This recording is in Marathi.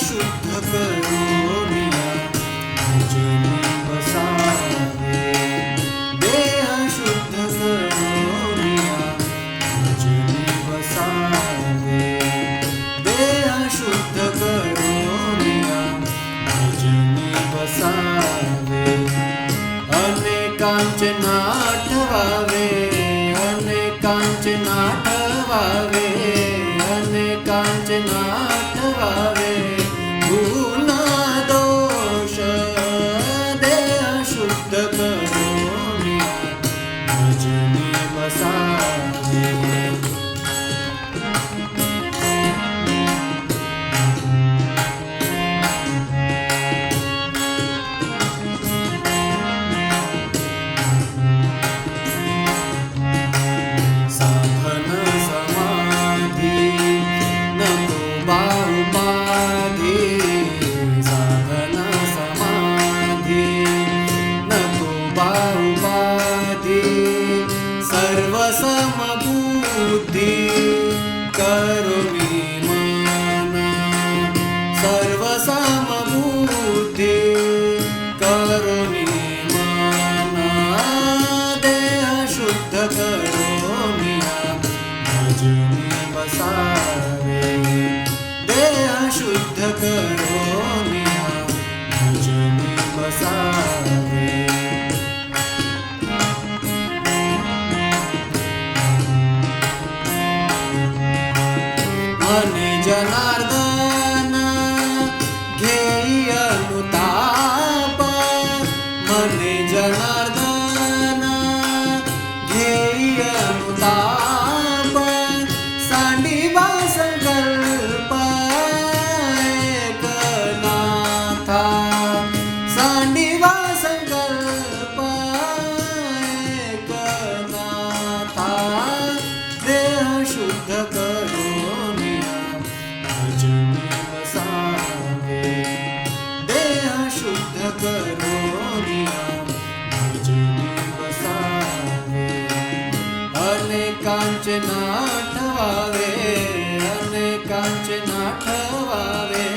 शुद्ध करोनिया भजनी बसावे देह शुद्ध करोनिया भजनी बसावे देह शुद्ध करोनिया भजनी बसावे अनेकांचे नाठवावे अनेकांचे नाठवावे अनेकांचे नाठवावे गुन्हा दोष देह शुद्ध करोनिया भजनी बसावे सर्वसमबुद्धि करोमि मना सर्वसमबुद्धि करोमि मना देह शुद्ध करोमि भजनी बसावे देह शुद्ध करोमि भजनी बसावे मने जनार्दन घेई अनुताप मने जनार्दन घेई अनुताप सांडिबा संकल्प एकनाथा सांडिबा संकल्प एकनाथा देह शुद्ध करो भजनी बसावे देह शुद्ध करोनिया भजनी बसावे अनेकांचे नाठवावे अनेकांचे नाठवावे